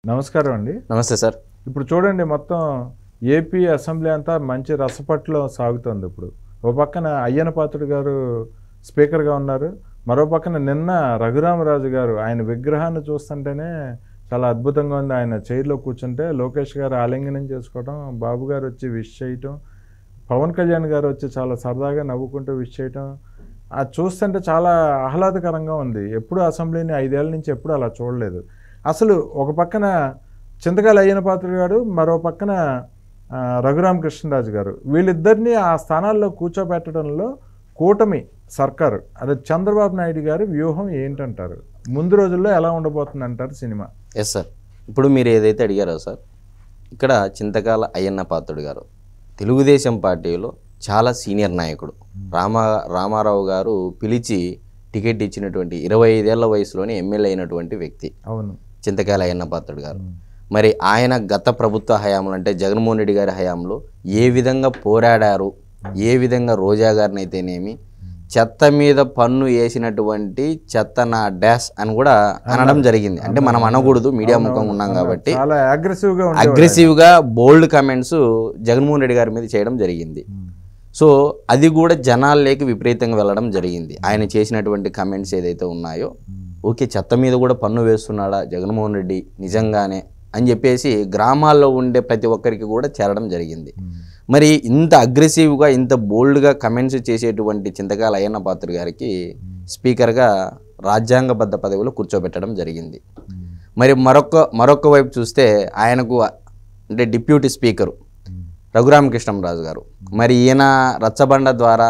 నమస్కారం అండి. నమస్తే సార్. ఇప్పుడు చూడండి, మొత్తం ఏపీ అసెంబ్లీ అంతా మంచి రసపట్లో సాగుతుంది. ఇప్పుడు ఓ పక్కన అయ్యన్న పాత్రుడు గారు స్పీకర్గా ఉన్నారు, మరో పక్కన నిన్న రఘురామరాజు గారు ఆయన విగ్రహాన్ని చూస్తుంటేనే చాలా అద్భుతంగా ఉంది. ఆయన చైర్లో కూర్చుంటే లోకేష్ గారు ఆలింగనం చేసుకోవడం, బాబు గారు వచ్చి విష్ చేయటం, పవన్ కళ్యాణ్ గారు వచ్చి చాలా సరదాగా నవ్వుకుంటూ విష్ చేయటం, అది చూస్తుంటే చాలా ఆహ్లాదకరంగా ఉంది. ఎప్పుడు అసెంబ్లీని 5 ఏళ్ల నుంచి ఎప్పుడు అలా చూడలేదు. అసలు ఒక పక్కన చింతకాయల అయ్యన్న పాత్రుడు గారు, మరో పక్కన రఘురామకృష్ణరాజు గారు, వీళ్ళిద్దరినీ ఆ స్థానాల్లో కూర్చోబెట్టడంలో కూటమి సర్కారు అదే చంద్రబాబు నాయుడు గారి వ్యూహం ఏంటంటారు? ముందు రోజుల్లో ఎలా ఉండబోతుంది అంటారు సినిమా? Yes sir. ఇప్పుడు మీరు ఏదైతే అడిగారో సార్, ఇక్కడ చింతకాయల అయ్యన్న పాత్రుడు గారు తెలుగుదేశం పార్టీలో చాలా సీనియర్ నాయకుడు. రామారావు గారు పిలిచి టికెట్ ఇచ్చినటువంటి 25 ఏళ్ల వయసులోనే ఎమ్మెల్యే అయినటువంటి వ్యక్తి. అవును, చింతకాయల అయ్యన్న పాత్రుడు గారు. మరి ఆయన గత ప్రభుత్వ హయాంలో అంటే జగన్మోహన్ రెడ్డి గారి హయాంలో ఏ విధంగా పోరాడారు, ఏ విధంగా రోజా గారిని అయితేనేమి చెత్త మీద పన్ను వేసినటువంటి చెత్త నా డాష్ అని కూడా అనడం జరిగింది. అంటే మనం అనకూడదు, మీడియా ముఖంగా ఉన్నాం కాబట్టి అగ్రెసివ్గా బోల్డ్ కామెంట్స్ జగన్మోహన్ రెడ్డి గారి మీద చేయడం జరిగింది. సో అది కూడా జనాల్లోకి విపరీతంగా వెళ్ళడం జరిగింది. ఆయన చేసినటువంటి కమెంట్స్ ఏదైతే ఉన్నాయో, ఓకే చెత్త మీద కూడా పన్ను వేస్తున్నాడా జగన్మోహన్ రెడ్డి నిజంగానే అని చెప్పేసి గ్రామాల్లో ఉండే ప్రతి ఒక్కరికి కూడా చేరడం జరిగింది. మరి ఇంత అగ్రెసివ్గా ఇంత బోల్డ్గా కమెంట్స్ చేసేటువంటి చింతకాయల అయ్యన్న పాత్రుడు గారికి స్పీకర్గా రాజ్యాంగబద్ధ పదవిలో కూర్చోబెట్టడం జరిగింది. మరి మరొక వైపు చూస్తే ఆయనకు అంటే డిప్యూటీ స్పీకరు రఘురామకృష్ణరాజు గారు, మరి ఈయన రచ్చబండ ద్వారా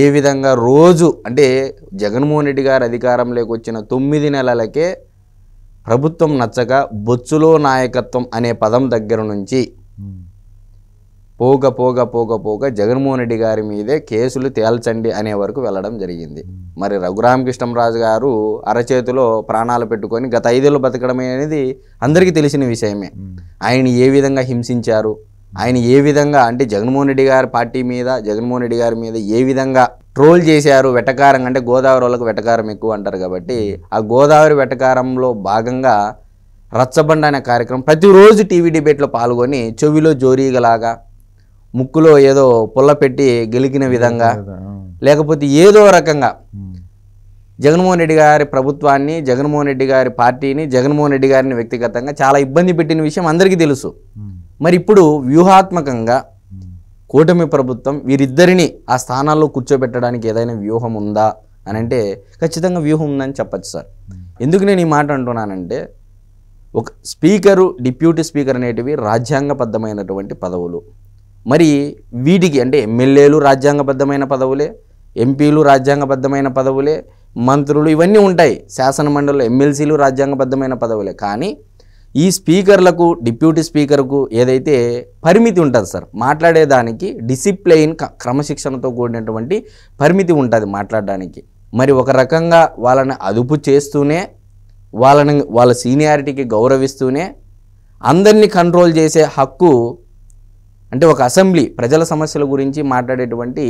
ఏ విధంగా రోజు అంటే జగన్మోహన్ రెడ్డి గారు అధికారంలోకి వచ్చిన 9 నెలలకే ప్రభుత్వం నచ్చక బొచ్చులో నాయకత్వం అనే పదం దగ్గర నుంచి పోగ జగన్మోహన్ రెడ్డి గారి మీదే కేసులు తేల్చండి అనే వరకు వెళ్ళడం జరిగింది. మరి రఘురామకృష్ణరాజు గారు అరచేతిలో ప్రాణాలు పెట్టుకొని గత 5 ఏళ్ళు బతకడం అనేది అందరికీ తెలిసిన విషయమే. ఆయన ఏ విధంగా హింసించారు, ఆయన ఏ విధంగా అంటే జగన్మోహన్ రెడ్డి గారి పార్టీ మీద జగన్మోహన్ రెడ్డి గారి మీద ఏ విధంగా ట్రోల్ చేశారు. వెటకారం అంటే గోదావరి వాళ్ళకు వెటకారం ఎక్కువ అంటారు కాబట్టి ఆ గోదావరి వెటకారంలో భాగంగా రచ్చబండ అనే కార్యక్రమం ప్రతిరోజు టీవీ డిబేట్లో పాల్గొని చెవిలో జోరీగలాగా ముక్కులో ఏదో పుల్ల పెట్టి గెలికిన విధంగా లేకపోతే ఏదో రకంగా జగన్మోహన్ రెడ్డి గారి ప్రభుత్వాన్ని, జగన్మోహన్ రెడ్డి గారి పార్టీని, జగన్మోహన్ రెడ్డి గారిని వ్యక్తిగతంగా చాలా ఇబ్బంది పెట్టిన విషయం అందరికీ తెలుసు. మరి ఇప్పుడు వ్యూహాత్మకంగా కూటమి ప్రభుత్వం వీరిద్దరిని ఆ స్థానాల్లో కూర్చోబెట్టడానికి ఏదైనా వ్యూహం ఉందా అని అంటే ఖచ్చితంగా వ్యూహం ఉందని చెప్పచ్చు సార్. ఎందుకు నేను ఈ మాట అంటున్నానంటే, ఒక స్పీకరు, డిప్యూటీ స్పీకర్ అనేటివి రాజ్యాంగబద్ధమైనటువంటి పదవులు. మరి వీటికి అంటే ఎమ్మెల్యేలు రాజ్యాంగబద్ధమైన పదవులే, ఎంపీలు రాజ్యాంగబద్ధమైన పదవులే, మంత్రులు ఇవన్నీ ఉంటాయి, శాసనమండలిలో ఎమ్మెల్సీలు రాజ్యాంగబద్ధమైన పదవులే. కానీ ఈ స్పీకర్లకు, డిప్యూటీ స్పీకర్కు ఏదైతే పరిమితి ఉంటుంది సార్, మాట్లాడేదానికి డిసిప్లైన్ క్రమశిక్షణతో కూడినటువంటి పరిమితి ఉంటుంది మాట్లాడడానికి. మరి ఒక రకంగా వాళ్ళని అదుపు చేస్తూనే, వాళ్ళ సీనియారిటీకి గౌరవిస్తూనే అందరినీ కంట్రోల్ చేసే హక్కు అంటే ఒక అసెంబ్లీ ప్రజల సమస్యల గురించి మాట్లాడేటువంటి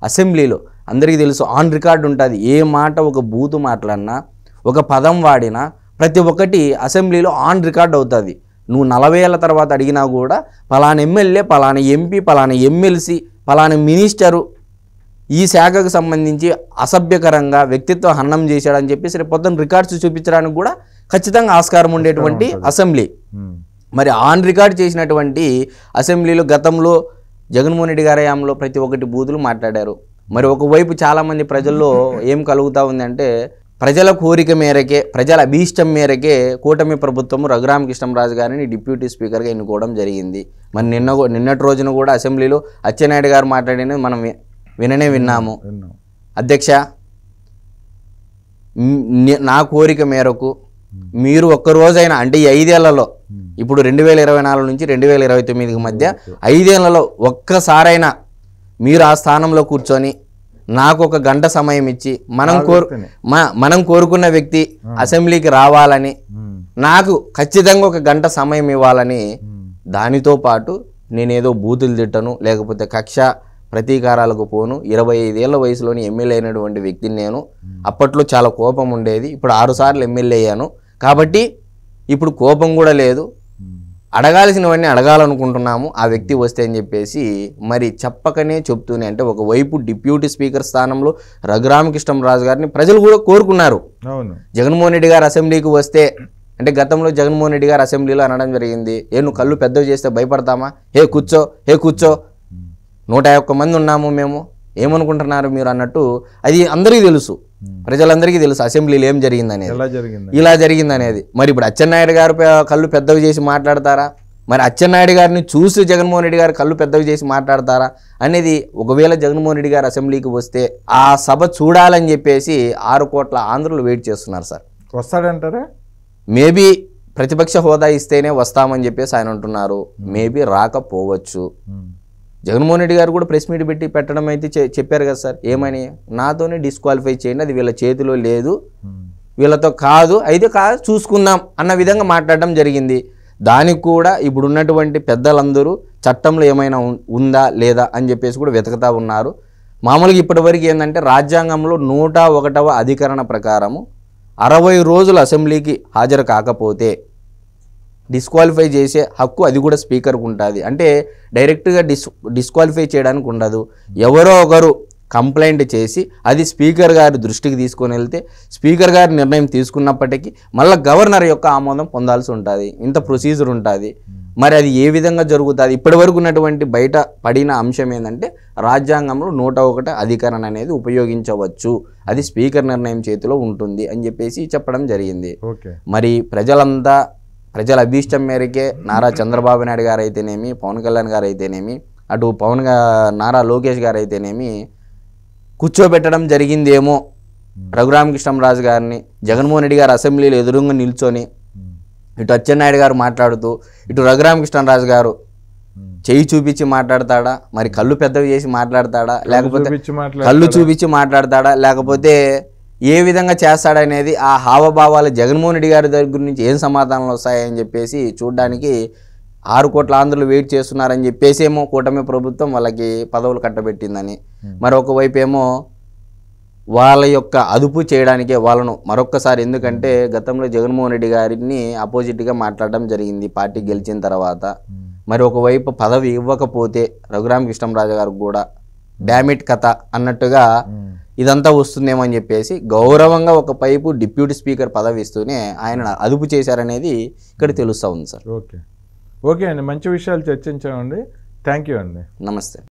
అసెంబ్లీలో అందరికీ తెలుసు ఆన్ రికార్డు ఉంటుంది. ఏ మాట ఒక బూతు మాట్లాడినా, ఒక పదం వాడినా ప్రతి ఒక్కటి అసెంబ్లీలో ఆన్ రికార్డ్ అవుతుంది. నువ్వు 40 ఏళ్ల తర్వాత అడిగినా కూడా పలానా ఎమ్మెల్యే, పలానా ఎంపీ, పలానా ఎమ్మెల్సీ, పలానా మినిస్టరు ఈ శాఖకు సంబంధించి అసభ్యకరంగా వ్యక్తిత్వ హననం చేశాడని చెప్పేసి రేపు పొద్దున్న రికార్డ్స్ చూపించడానికి కూడా ఖచ్చితంగా ఆస్కారం ఉండేటువంటి అసెంబ్లీ. మరి ఆన్ రికార్డ్ చేసినటువంటి అసెంబ్లీలో గతంలో జగన్మోహన్ రెడ్డి గారి హయాంలో ప్రతి ఒక్కటి బూతులు మాట్లాడారు. మరి ఒకవైపు చాలామంది ప్రజల్లో ఏం కలుగుతూ ఉందంటే, ప్రజల కోరిక మేరకే, ప్రజల అభీష్టం మేరకే కూటమి ప్రభుత్వము రఘురామకృష్ణరాజు గారిని డిప్యూటీ స్పీకర్గా ఎన్నుకోవడం జరిగింది. మరి నిన్నటి రోజున కూడా అసెంబ్లీలో అచ్చెన్నాయుడు గారు మాట్లాడినది మనం విన్నాము. అధ్యక్ష, నా కోరిక మేరకు మీరు ఒక్కరోజైనా అంటే ఈ 5 ఏళ్లలో ఇప్పుడు 2024 నుంచి 2029 మధ్య 5 ఏళ్లలో ఒక్కసారైనా మీరు ఆ స్థానంలో కూర్చొని నాకు 1 గంట సమయం ఇచ్చి మనం కోరుకున్న వ్యక్తి అసెంబ్లీకి రావాలని, నాకు ఖచ్చితంగా 1 గంట సమయం ఇవ్వాలని, దానితో పాటు నేనేదో బూతులు తిట్టను, లేకపోతే కక్ష ప్రతీకారాలకు పోను, 25 ఏళ్ల వయసులోని ఎమ్మెల్యే అయినటువంటి వ్యక్తిని నేను. అప్పట్లో చాలా కోపం ఉండేది, ఇప్పుడు 6 సార్లు ఎమ్మెల్యే అయ్యాను కాబట్టి ఇప్పుడు కోపం కూడా లేదు, అడగాల్సినవన్నీ అడగాలనుకుంటున్నాము ఆ వ్యక్తి వస్తే అని చెప్పేసి మరి చెప్పకనే చెప్తూనే, అంటే ఒకవైపు డిప్యూటీ స్పీకర్ స్థానంలో రఘురామకృష్ణంరాజు గారిని ప్రజలు కూడా కోరుకున్నారు. జగన్మోహన్ రెడ్డి గారు అసెంబ్లీకి వస్తే, అంటే గతంలో జగన్మోహన్ రెడ్డి గారు అసెంబ్లీలో అనడం జరిగింది, నువ్వు కళ్ళు పెద్దవి చేస్తే భయపడతామా, కూర్చో కూర్చో, 151 మంది ఉన్నాము మేము, ఏమనుకుంటున్నారు మీరు అన్నట్టు అది అందరికీ తెలుసు, ప్రజలందరికీ తెలుసు అసెంబ్లీలో ఏం జరిగిందనేది, ఇలా జరిగిందనేది. మరి ఇప్పుడు అచ్చెన్నాయుడు గారు కళ్ళు పెద్దవి చేసి మాట్లాడతారా, మరి అచ్చెన్నాయుడు గారిని చూసి జగన్మోహన్ రెడ్డి గారు కళ్ళు పెద్దవి చేసి మాట్లాడతారా అనేది, ఒకవేళ జగన్మోహన్ రెడ్డి గారు అసెంబ్లీకి వస్తే ఆ సభ చూడాలని చెప్పేసి 6 కోట్ల ఆంధ్రులు వెయిట్ చేస్తున్నారు సార్. వస్తాడంటారా? మేబీ ప్రతిపక్ష హోదా ఇస్తేనే వస్తామని చెప్పేసి ఆయన అంటున్నారు, మేబీ రాకపోవచ్చు. జగన్మోహన్ రెడ్డి గారు కూడా ప్రెస్ మీట్ పెట్టి పెట్టడం అయితే చెప్పారు కదా సార్, ఏమని, నాతోనే డిస్క్వాలిఫై చేయండి, అది వీళ్ళ చేతిలో లేదు, వీళ్ళతో కాదు, అయితే కాదు చూసుకుందాం అన్న విధంగా మాట్లాడడం జరిగింది. దానికి కూడా ఇప్పుడు ఉన్నటువంటి పెద్దలందరూ చట్టంలో ఏమైనా ఉందా లేదా అని చెప్పేసి కూడా వెతుకుతూ ఉన్నారు. మామూలుగా ఇప్పటివరకు ఏంటంటే రాజ్యాంగంలో 101వ అధికరణ ప్రకారము 60 రోజులు అసెంబ్లీకి హాజరు కాకపోతే డిస్క్వాలిఫై చేసే హక్కు అది కూడా స్పీకర్కు ఉంటుంది. అంటే డైరెక్ట్గా డిస్క్వాలిఫై చేయడానికి ఉండదు. ఎవరో ఒకరు కంప్లైంట్ చేసి అది స్పీకర్ గారి దృష్టికి తీసుకొని వెళ్తే స్పీకర్ గారి నిర్ణయం తీసుకున్నప్పటికీ మళ్ళీ గవర్నర్ యొక్క ఆమోదం పొందాల్సి ఉంటుంది. ఇంత ప్రొసీజర్ ఉంటుంది. మరి అది ఏ విధంగా జరుగుతుంది? ఇప్పటి వరకు ఉన్నటువంటి బయట పడిన అంశం ఏంటంటే రాజ్యాంగంలో 101 అధికరణ అనేది ఉపయోగించవచ్చు, అది స్పీకర్ నిర్ణయం చేతిలో ఉంటుంది అని చెప్పేసి చెప్పడం జరిగింది. మరి ప్రజల అభీష్టం మేరకే నారా చంద్రబాబు నాయుడు గారు అయితేనేమి, పవన్ కళ్యాణ్ గారు అయితేనేమి, అటు నారా లోకేష్ గారు అయితేనేమి కూర్చోబెట్టడం జరిగిందేమో రఘురామకృష్ణంరాజు గారిని. జగన్మోహన్ రెడ్డి గారు అసెంబ్లీలో ఎదురుగా నిల్చొని ఇటు అచ్చెన్నాయుడు గారు మాట్లాడుతూ ఇటు రఘురామకృష్ణంరాజు గారు చెయ్యి చూపించి మాట్లాడతాడా, మరి కళ్ళు పెద్దవి చేసి మాట్లాడతాడా, లేకపోతే కళ్ళు చూపించి మాట్లాడతాడా, లేకపోతే ఏ విధంగా చేస్తాడనేది ఆ హావభావాలు జగన్మోహన్ రెడ్డి గారి దగ్గర నుంచి ఏం సమాధానాలు వస్తాయని చెప్పేసి చూడడానికి 6 కోట్ల ఆంధ్రులు వెయిట్ చేస్తున్నారని చెప్పేసి ఏమో కూటమి ప్రభుత్వం వాళ్ళకి పదవులు కట్టబెట్టిందని, మరొకవైపు ఏమో వాళ్ళ యొక్క అదుపు చేయడానికే వాళ్ళను మరొక్కసారి, ఎందుకంటే గతంలో జగన్మోహన్ రెడ్డి గారిని అపోజిట్గా మాట్లాడడం జరిగింది పార్టీ గెలిచిన తర్వాత. మరి ఒకవైపు పదవి ఇవ్వకపోతే రఘురామకృష్ణంరాజు గారికి కూడా డామిట్ కథ అన్నట్టుగా ఇదంతా వస్తుందేమో అని చెప్పేసి గౌరవంగా ఒక పైపు డిప్యూటీ స్పీకర్ పదవి ఇస్తూనే ఆయన అదుపు చేశారనేది ఇక్కడ తెలుస్తూ ఉంది సార్. ఓకే అండి, మంచి విషయాలు చర్చించామండి. థ్యాంక్ యూ అండి. నమస్తే.